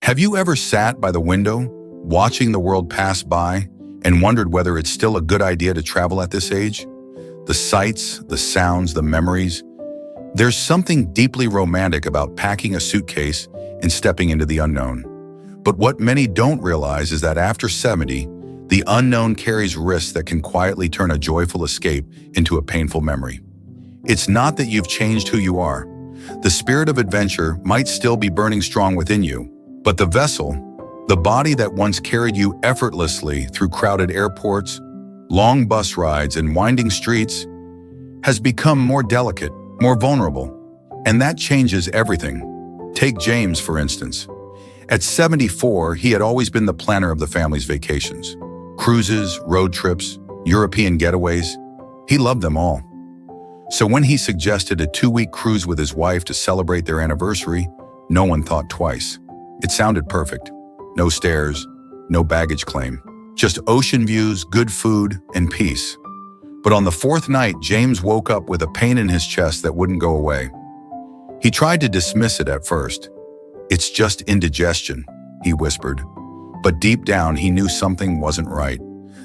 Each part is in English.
Have you ever sat by the window, watching the world pass by, and wondered whether it's still a good idea to travel at this age? The sights, the sounds, the memories. There's something deeply romantic about packing a suitcase and stepping into the unknown. But what many don't realize is that after 70, the unknown carries risks that can quietly turn a joyful escape into a painful memory. It's not that you've changed who you are. The spirit of adventure might still be burning strong within you, but the vessel, the body that once carried you effortlessly through crowded airports, long bus rides, and winding streets, has become more delicate, more vulnerable, and that changes everything. Take James, for instance. At 74, he had always been the planner of the family's vacations. Cruises, road trips, European getaways. He loved them all. So when he suggested a 2-week cruise with his wife to celebrate their anniversary, no one thought twice. It sounded perfect. No stairs, no baggage claim. Just ocean views, good food, and peace. But on the 4th night, James woke up with a pain in his chest that wouldn't go away. He tried to dismiss it at first. "It's just indigestion," he whispered. But deep down, he knew something wasn't right.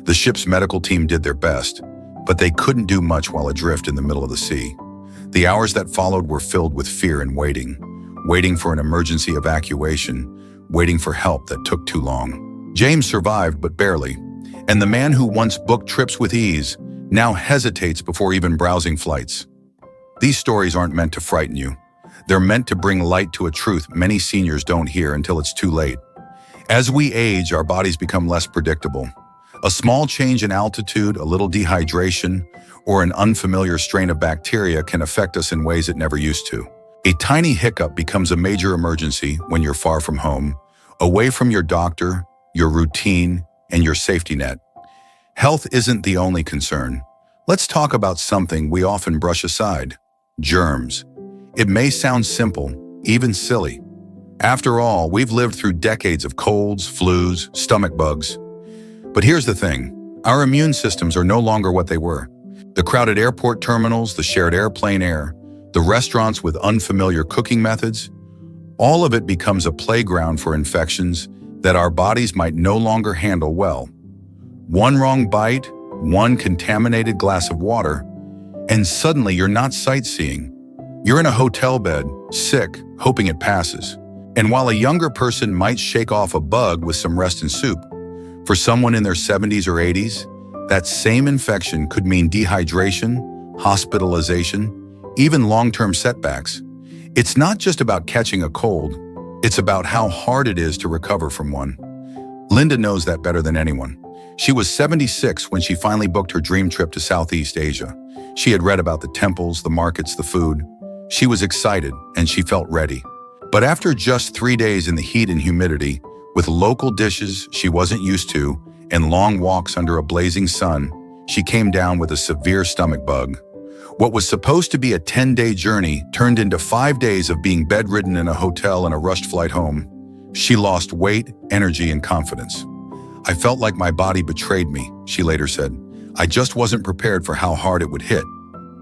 The ship's medical team did their best, but they couldn't do much while adrift in the middle of the sea. The hours that followed were filled with fear and waiting for an emergency evacuation, waiting for help that took too long. James survived, but barely, and the man who once booked trips with ease now hesitates before even browsing flights. These stories aren't meant to frighten you. They're meant to bring light to a truth many seniors don't hear until it's too late. As we age, our bodies become less predictable. A small change in altitude, a little dehydration, or an unfamiliar strain of bacteria can affect us in ways it never used to. A tiny hiccup becomes a major emergency when you're far from home, away from your doctor, your routine, and your safety net. Health isn't the only concern. Let's talk about something we often brush aside: germs. It may sound simple, even silly. After all, we've lived through decades of colds, flus, stomach bugs. But here's the thing: our immune systems are no longer what they were. The crowded airport terminals, the shared airplane air, the restaurants with unfamiliar cooking methods, all of it becomes a playground for infections that our bodies might no longer handle well. One wrong bite, one contaminated glass of water, and suddenly you're not sightseeing. You're in a hotel bed, sick, hoping it passes. And while a younger person might shake off a bug with some rest and soup, for someone in their 70s or 80s, that same infection could mean dehydration, hospitalization, even long-term setbacks. It's not just about catching a cold, it's about how hard it is to recover from one. Linda knows that better than anyone. She was 76 when she finally booked her dream trip to Southeast Asia. She had read about the temples, the markets, the food. She was excited and she felt ready. But after just 3 days in the heat and humidity, with local dishes she wasn't used to and long walks under a blazing sun, she came down with a severe stomach bug. What was supposed to be a 10-day journey turned into 5 days of being bedridden in a hotel and a rushed flight home. She lost weight, energy, and confidence. "I felt like my body betrayed me," she later said. "I just wasn't prepared for how hard it would hit."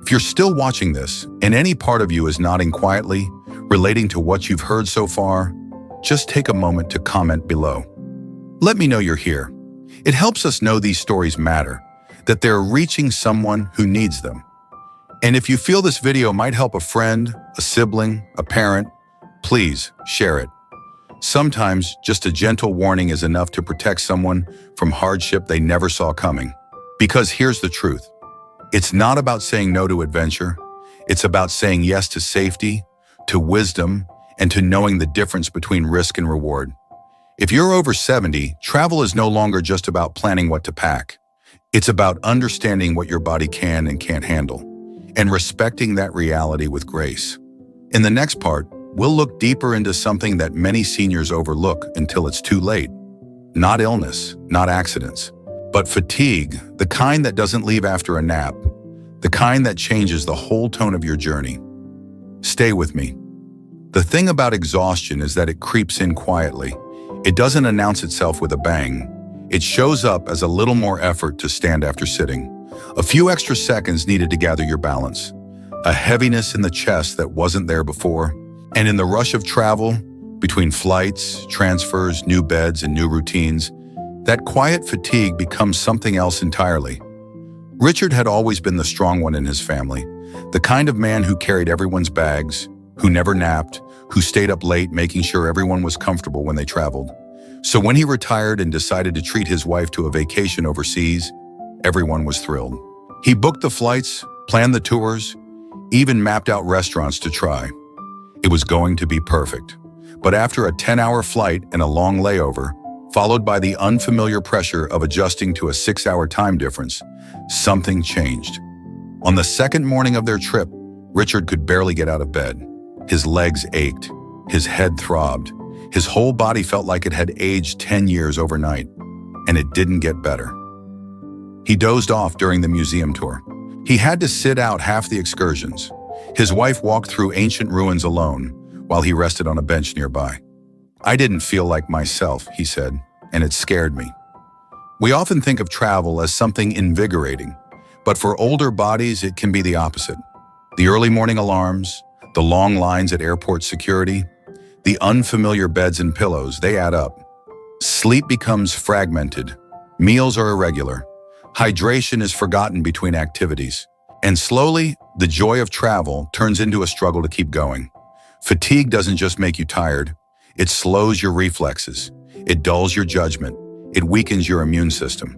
If you're still watching this, and any part of you is nodding quietly, relating to what you've heard so far, just take a moment to comment below. Let me know you're here. It helps us know these stories matter, that they're reaching someone who needs them. And if you feel this video might help a friend, a sibling, a parent, please share it. Sometimes just a gentle warning is enough to protect someone from hardship they never saw coming. Because here's the truth. It's not about saying no to adventure. It's about saying yes to safety, to wisdom, and to knowing the difference between risk and reward. If you're over 70, travel is no longer just about planning what to pack. It's about understanding what your body can and can't handle, and respecting that reality with grace. In the next part, we'll look deeper into something that many seniors overlook until it's too late. Not illness, not accidents, but fatigue, the kind that doesn't leave after a nap, the kind that changes the whole tone of your journey. Stay with me. The thing about exhaustion is that it creeps in quietly. It doesn't announce itself with a bang. It shows up as a little more effort to stand after sitting. A few extra seconds needed to gather your balance. A heaviness in the chest that wasn't there before. And in the rush of travel, Between flights, transfers, new beds, and new routines, that quiet fatigue becomes something else entirely. Richard had always been the strong one in his family, the kind of man who carried everyone's bags, who never napped, who stayed up late making sure everyone was comfortable when they traveled. So when he retired and decided to treat his wife to a vacation overseas, everyone was thrilled. He booked the flights, planned the tours, even mapped out restaurants to try. It was going to be perfect. But after a 10-hour flight and a long layover, followed by the unfamiliar pressure of adjusting to a 6-hour time difference, something changed. On the second morning of their trip, Richard could barely get out of bed. His legs ached, his head throbbed, his whole body felt like it had aged 10 years overnight, and it didn't get better. He dozed off during the museum tour. He had to sit out half the excursions. His wife walked through ancient ruins alone, while he rested on a bench nearby. "I didn't feel like myself," he said, "and it scared me." We often think of travel as something invigorating, but for older bodies, it can be the opposite. The early morning alarms, the long lines at airport security, the unfamiliar beds and pillows, they add up. Sleep becomes fragmented, meals are irregular, hydration is forgotten between activities, and slowly, the joy of travel turns into a struggle to keep going. Fatigue doesn't just make you tired, it slows your reflexes, it dulls your judgment, it weakens your immune system.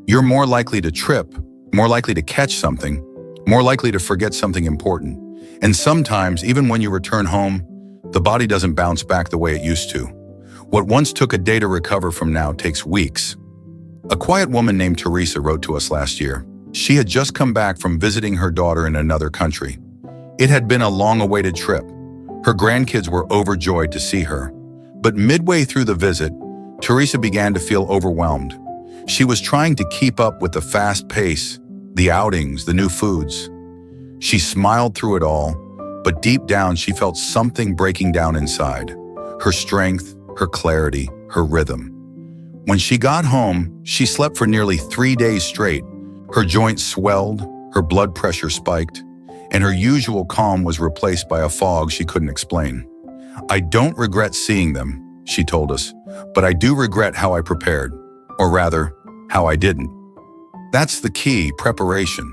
You're more likely to trip, more likely to catch something, more likely to forget something important. And sometimes, even when you return home, the body doesn't bounce back the way it used to. What once took a day to recover from now takes weeks. A quiet woman named Teresa wrote to us last year. She had just come back from visiting her daughter in another country. It had been a long-awaited trip. Her grandkids were overjoyed to see her. But midway through the visit, Teresa began to feel overwhelmed. She was trying to keep up with the fast pace, the outings, the new foods. She smiled through it all, but deep down she felt something breaking down inside. Her strength, her clarity, her rhythm. When she got home, she slept for nearly 3 days straight. Her joints swelled, her blood pressure spiked, and her usual calm was replaced by a fog she couldn't explain. "I don't regret seeing them," she told us, "but I do regret how I prepared, or rather, how I didn't." That's the key, preparation.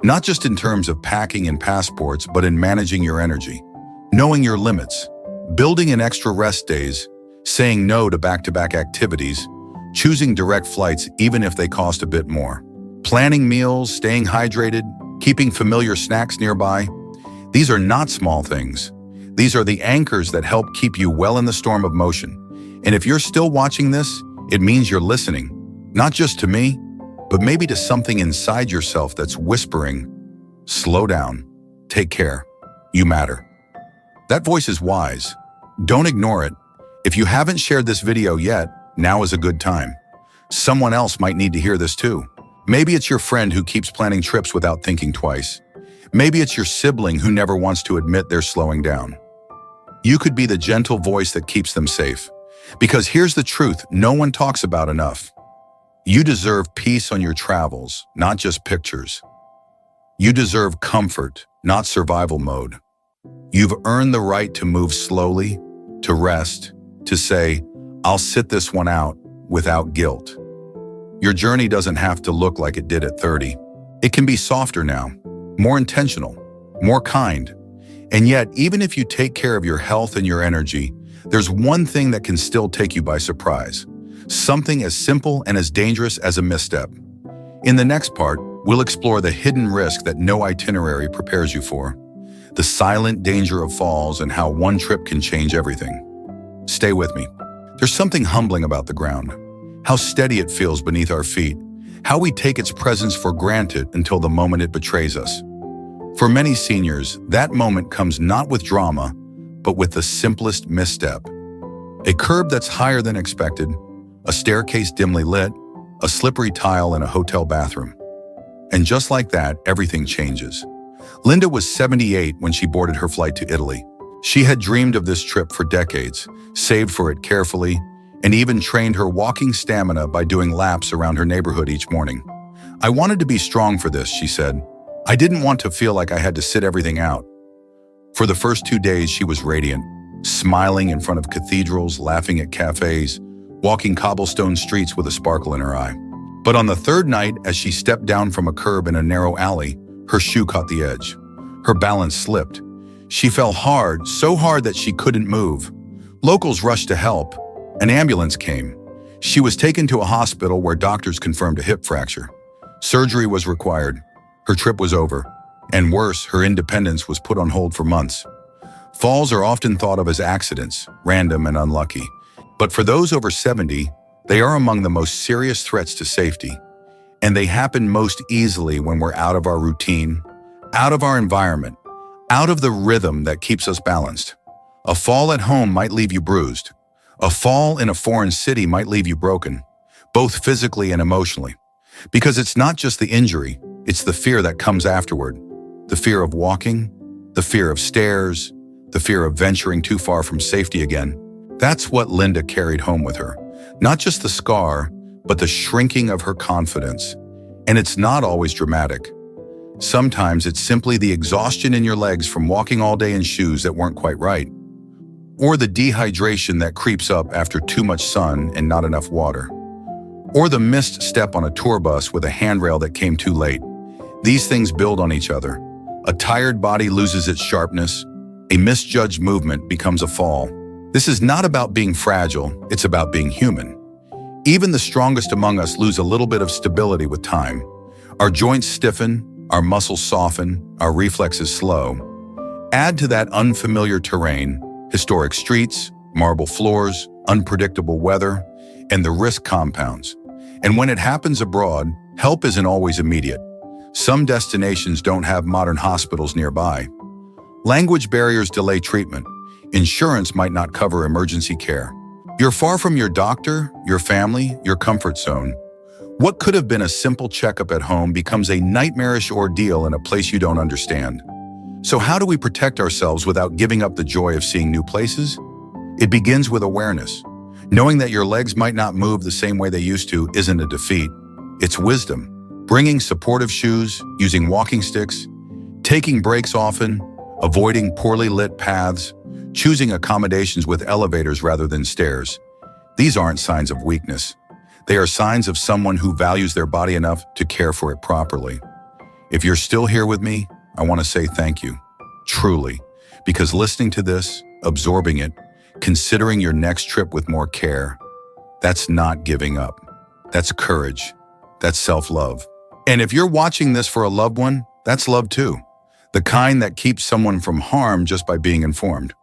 Not just in terms of packing and passports, but in managing your energy, knowing your limits, building in extra rest days, saying no to back-to-back activities, choosing direct flights even if they cost a bit more, planning meals, staying hydrated, keeping familiar snacks nearby. These are not small things. These are the anchors that help keep you well in the storm of motion. And if you're still watching this, it means you're listening, not just to me, but maybe to something inside yourself that's whispering, "Slow down, take care, you matter." That voice is wise. Don't ignore it. If you haven't shared this video yet, now is a good time. Someone else might need to hear this too. Maybe it's your friend who keeps planning trips without thinking twice. Maybe it's your sibling who never wants to admit they're slowing down. You could be the gentle voice that keeps them safe. Because here's the truth no one talks about enough. You deserve peace on your travels, not just pictures. You deserve comfort, not survival mode. You've earned the right to move slowly, to rest, to say, "I'll sit this one out," without guilt. Your journey doesn't have to look like it did at 30. It can be softer now, more intentional, more kind. And yet, even if you take care of your health and your energy, there's one thing that can still take you by surprise. Something as simple and as dangerous as a misstep. In the next part, we'll explore the hidden risk that no itinerary prepares you for, the silent danger of falls, and how one trip can change everything. Stay with me. There's something humbling about the ground. How steady it feels beneath our feet. How we take its presence for granted until the moment it betrays us. For many seniors, that moment comes not with drama, but with the simplest misstep. A curb that's higher than expected, a staircase dimly lit, a slippery tile in a hotel bathroom. And just like that, everything changes. Linda was 78 when she boarded her flight to Italy. She had dreamed of this trip for decades, saved for it carefully, and even trained her walking stamina by doing laps around her neighborhood each morning. "I wanted to be strong for this," she said. "I didn't want to feel like I had to sit everything out." For the first 2 days, she was radiant. smiling in front of cathedrals, laughing at cafes, walking cobblestone streets with a sparkle in her eye. But on the third night, as she stepped down from a curb in a narrow alley, her shoe caught the edge. Her balance slipped. She fell hard, so hard that she couldn't move. Locals rushed to help. An ambulance came. She was taken to a hospital where doctors confirmed a hip fracture. Surgery was required. Her trip was over. And worse, her independence was put on hold for months. Falls are often thought of as accidents, random and unlucky. But for those over 70, they are among the most serious threats to safety. And they happen most easily when we're out of our routine, out of our environment, out of the rhythm that keeps us balanced. A fall at home might leave you bruised. A fall in a foreign city might leave you broken, both physically and emotionally. Because it's not just the injury, it's the fear that comes afterward. The fear of walking, the fear of stairs, the fear of venturing too far from safety again. That's what Linda carried home with her. Not just the scar, but the shrinking of her confidence. And it's not always dramatic. Sometimes it's simply the exhaustion in your legs from walking all day in shoes that weren't quite right. Or the dehydration that creeps up after too much sun and not enough water. Or the missed step on a tour bus with a handrail that came too late. These things build on each other. A tired body loses its sharpness. A misjudged movement becomes a fall. This is not about being fragile, it's about being human. Even the strongest among us lose a little bit of stability with time. Our joints stiffen, our muscles soften, our reflexes slow. Add to that unfamiliar terrain, historic streets, marble floors, unpredictable weather, and the risk compounds. And when it happens abroad, help isn't always immediate. Some destinations don't have modern hospitals nearby. Language barriers delay treatment. Insurance might not cover emergency care. You're far from your doctor, your family, your comfort zone. What could have been a simple checkup at home becomes a nightmarish ordeal in a place you don't understand. So how do we protect ourselves without giving up the joy of seeing new places? It begins with awareness. Knowing that your legs might not move the same way they used to isn't a defeat. It's wisdom. Bringing supportive shoes, using walking sticks, taking breaks often, avoiding poorly lit paths, choosing accommodations with elevators rather than stairs. These aren't signs of weakness. They are signs of someone who values their body enough to care for it properly. If you're still here with me, I want to say thank you, truly, because listening to this, absorbing it, considering your next trip with more care, that's not giving up. That's courage. That's self-love. And if you're watching this for a loved one, that's love too. The kind that keeps someone from harm just by being informed.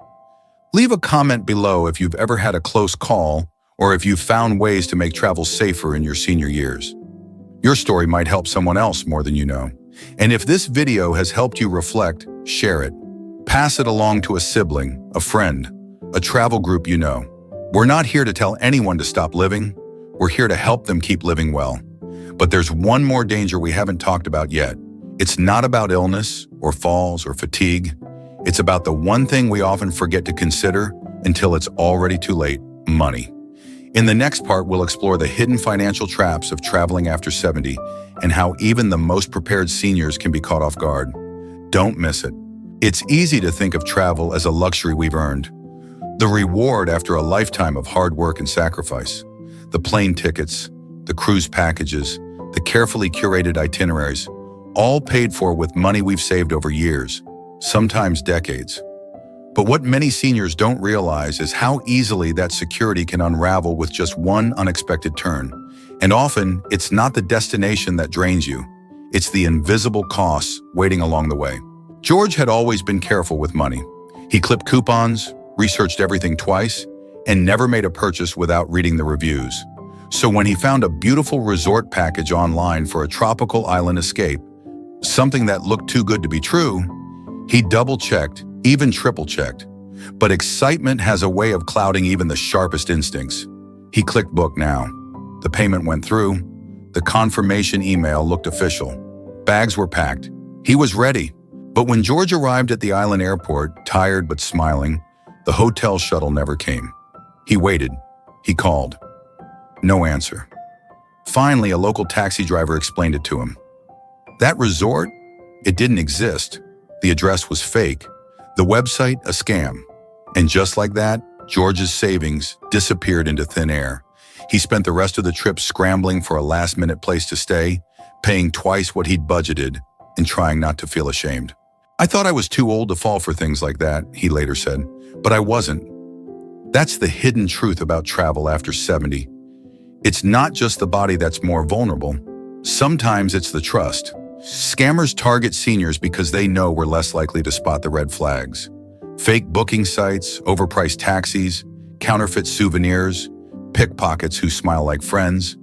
Leave a comment below if you've ever had a close call or if you've found ways to make travel safer in your senior years. Your story might help someone else more than you know. And if this video has helped you reflect, share it. Pass it along to a sibling, a friend, a travel group you know. We're not here to tell anyone to stop living. We're here to help them keep living well. But there's one more danger we haven't talked about yet. It's not about illness or falls or fatigue. It's about the one thing we often forget to consider until it's already too late: money. In the next part, we'll explore the hidden financial traps of traveling after 70 and how even the most prepared seniors can be caught off guard. Don't miss it. It's easy to think of travel as a luxury we've earned, the reward after a lifetime of hard work and sacrifice. The plane tickets, the cruise packages, the carefully curated itineraries, all paid for with money we've saved over years, sometimes decades. But what many seniors don't realize is how easily that security can unravel with just one unexpected turn. And often, it's not the destination that drains you. It's the invisible costs waiting along the way. George had always been careful with money. He clipped coupons, researched everything twice, and never made a purchase without reading the reviews. So when he found a beautiful resort package online for a tropical island escape, something that looked too good to be true, he double-checked, even triple-checked. But excitement has a way of clouding even the sharpest instincts. He clicked book now. The payment went through. The confirmation email looked official. Bags were packed. He was ready. But when George arrived at the island airport, tired but smiling, the hotel shuttle never came. He waited. He called. No answer. Finally, a local taxi driver explained it to him. That resort? It didn't exist. The address was fake. The website, a scam. And just like that, George's savings disappeared into thin air. He spent the rest of the trip scrambling for a last-minute place to stay, paying twice what he'd budgeted, and trying not to feel ashamed. "I thought I was too old to fall for things like that," he later said, "but I wasn't." That's the hidden truth about travel after 70. It's not just the body that's more vulnerable. Sometimes it's the trust. Scammers target seniors because they know we're less likely to spot the red flags. Fake booking sites, overpriced taxis, counterfeit souvenirs, pickpockets who smile like friends.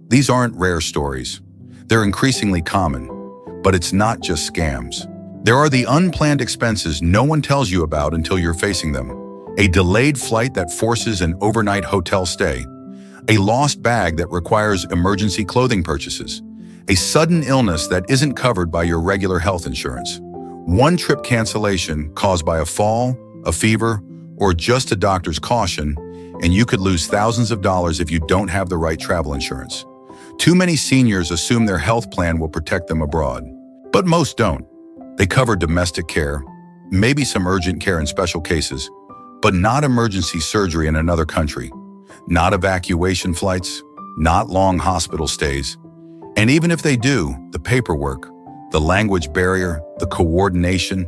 These aren't rare stories. They're increasingly common. But it's not just scams. There are the unplanned expenses no one tells you about until you're facing them. A delayed flight that forces an overnight hotel stay. A lost bag that requires emergency clothing purchases. A sudden illness that isn't covered by your regular health insurance. One trip cancellation caused by a fall, a fever, or just a doctor's caution, and you could lose thousands of dollars if you don't have the right travel insurance. Too many seniors assume their health plan will protect them abroad. But most don't. They cover domestic care, maybe some urgent care in special cases, but not emergency surgery in another country, not evacuation flights, not long hospital stays. And even if they do, the paperwork, the language barrier, the coordination,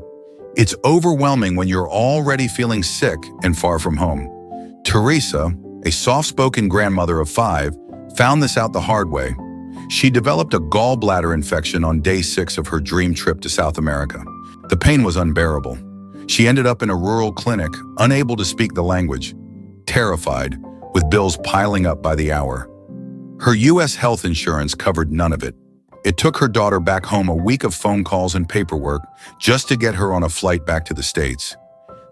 it's overwhelming when you're already feeling sick and far from home. Teresa, a soft-spoken grandmother of 5, found this out the hard way. She developed a gallbladder infection on day 6 of her dream trip to South America. The pain was unbearable. She ended up in a rural clinic, unable to speak the language, terrified, with bills piling up by the hour. Her U.S. health insurance covered none of it. It took her daughter back home a week of phone calls and paperwork just to get her on a flight back to the States.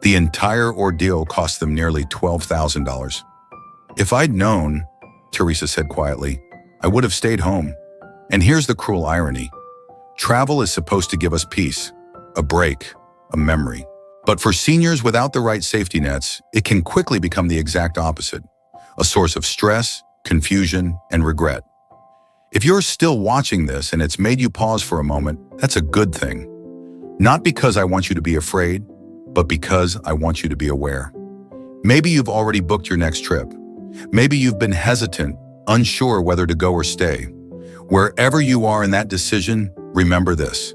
The entire ordeal cost them nearly $12,000. "If I'd known," Teresa said quietly, "I would have stayed home." And here's the cruel irony. Travel is supposed to give us peace, a break, a memory. But for seniors without the right safety nets, it can quickly become the exact opposite, a source of stress, confusion, and regret. If you're still watching this and it's made you pause for a moment, that's a good thing. Not because I want you to be afraid, but because I want you to be aware. Maybe you've already booked your next trip. Maybe you've been hesitant, unsure whether to go or stay. Wherever you are in that decision, remember this.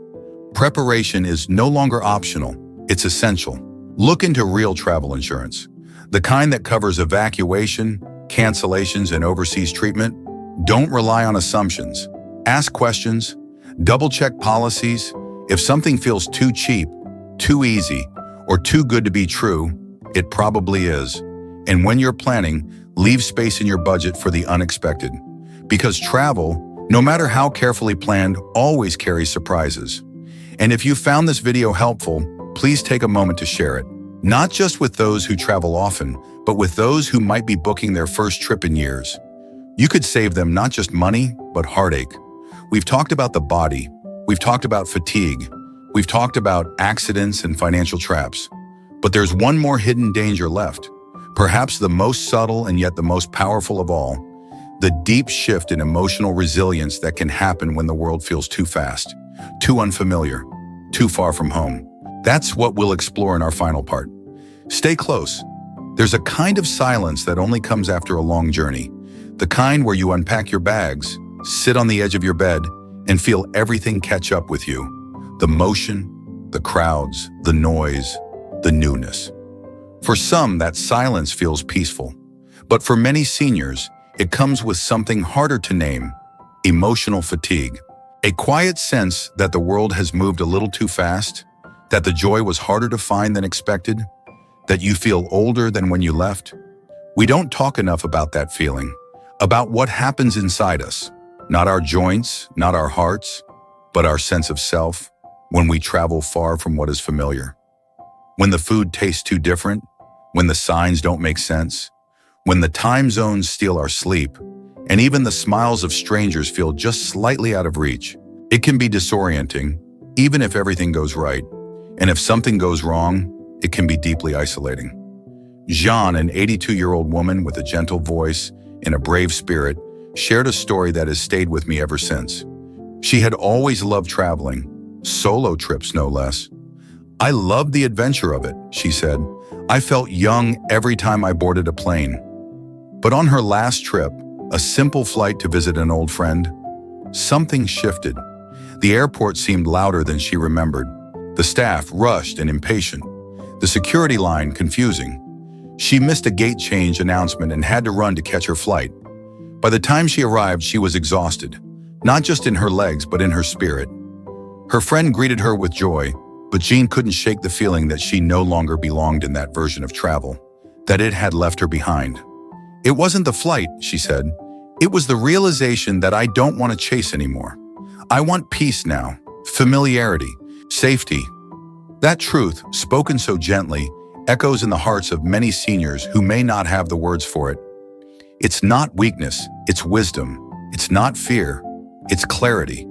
Preparation is no longer optional, it's essential. Look into real travel insurance, the kind that covers evacuation, cancellations, and overseas treatment. Don't rely on assumptions. Ask questions, double-check policies. If something feels too cheap, too easy, or too good to be true, it probably is. And when you're planning, leave space in your budget for the unexpected. Because travel, no matter how carefully planned, always carries surprises. And if you found this video helpful, please take a moment to share it. Not just with those who travel often, but with those who might be booking their first trip in years. You could save them not just money, but heartache. We've talked about the body. We've talked about fatigue. We've talked about accidents and financial traps. But there's one more hidden danger left. Perhaps the most subtle and yet the most powerful of all. The deep shift in emotional resilience that can happen when the world feels too fast, too unfamiliar, too far from home. That's what we'll explore in our final part. Stay close. There's a kind of silence that only comes after a long journey. The kind where you unpack your bags, sit on the edge of your bed, and feel everything catch up with you. The motion, the crowds, the noise, the newness. For some, that silence feels peaceful. But for many seniors, it comes with something harder to name: emotional fatigue. A quiet sense that the world has moved a little too fast, that the joy was harder to find than expected, that you feel older than when you left. We don't talk enough about that feeling, about what happens inside us, not our joints, not our hearts, but our sense of self when we travel far from what is familiar. When the food tastes too different, when the signs don't make sense, when the time zones steal our sleep, and even the smiles of strangers feel just slightly out of reach. It can be disorienting, even if everything goes right. And if something goes wrong, it can be deeply isolating. Jeanne, an 82-year-old woman with a gentle voice and a brave spirit, shared a story that has stayed with me ever since. She had always loved traveling, solo trips no less. "I loved the adventure of it," she said. I felt young every time I boarded a plane. But on her last trip, a simple flight to visit an old friend, something shifted. The airport seemed louder than she remembered. The staff rushed and impatient. The security line confusing. She missed a gate change announcement and had to run to catch her flight. By the time she arrived, she was exhausted, not just in her legs, but in her spirit. Her friend greeted her with joy, but Jean couldn't shake the feeling that she no longer belonged in that version of travel, that it had left her behind. It wasn't the flight, she said. It was the realization that I don't want to chase anymore. I want peace now, familiarity, safety. That truth, spoken so gently, echoes in the hearts of many seniors who may not have the words for it. It's not weakness, it's wisdom. It's not fear, it's clarity.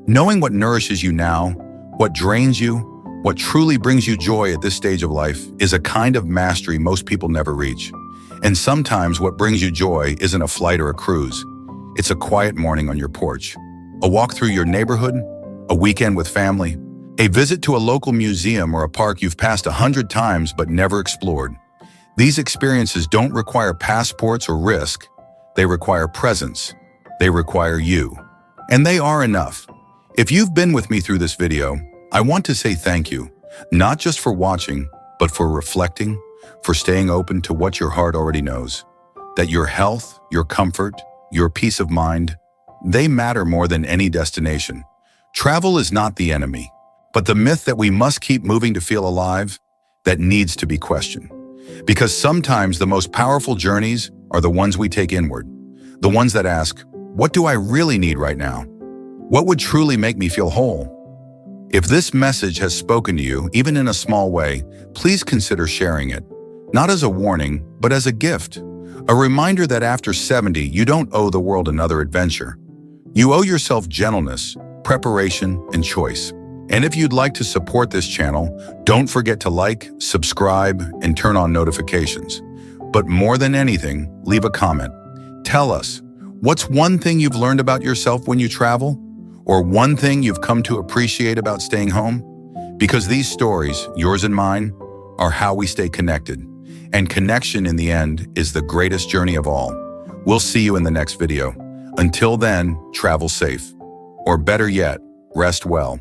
Knowing what nourishes you now, what drains you, what truly brings you joy at this stage of life is a kind of mastery most people never reach. And sometimes what brings you joy isn't a flight or a cruise. It's a quiet morning on your porch, a walk through your neighborhood, a weekend with family, a visit to a local museum or a park you've passed 100 times but never explored. These experiences don't require passports or risk. They require presence. They require you. And they are enough. If you've been with me through this video, I want to say thank you, not just for watching, but for reflecting, for staying open to what your heart already knows. That your health, your comfort, your peace of mind, they matter more than any destination. Travel is not the enemy, but the myth that we must keep moving to feel alive, that needs to be questioned. Because sometimes the most powerful journeys are the ones we take inward, the ones that ask, what do I really need right now? What would truly make me feel whole? If this message has spoken to you, even in a small way, please consider sharing it. Not as a warning, but as a gift. A reminder that after 70, you don't owe the world another adventure. You owe yourself gentleness, preparation, and choice. And if you'd like to support this channel, don't forget to like, subscribe, and turn on notifications. But more than anything, leave a comment. Tell us, what's one thing you've learned about yourself when you travel? Or one thing you've come to appreciate about staying home? Because these stories, yours and mine, are how we stay connected. And connection in the end is the greatest journey of all. We'll see you in the next video. Until then, travel safe. Or better yet, rest well.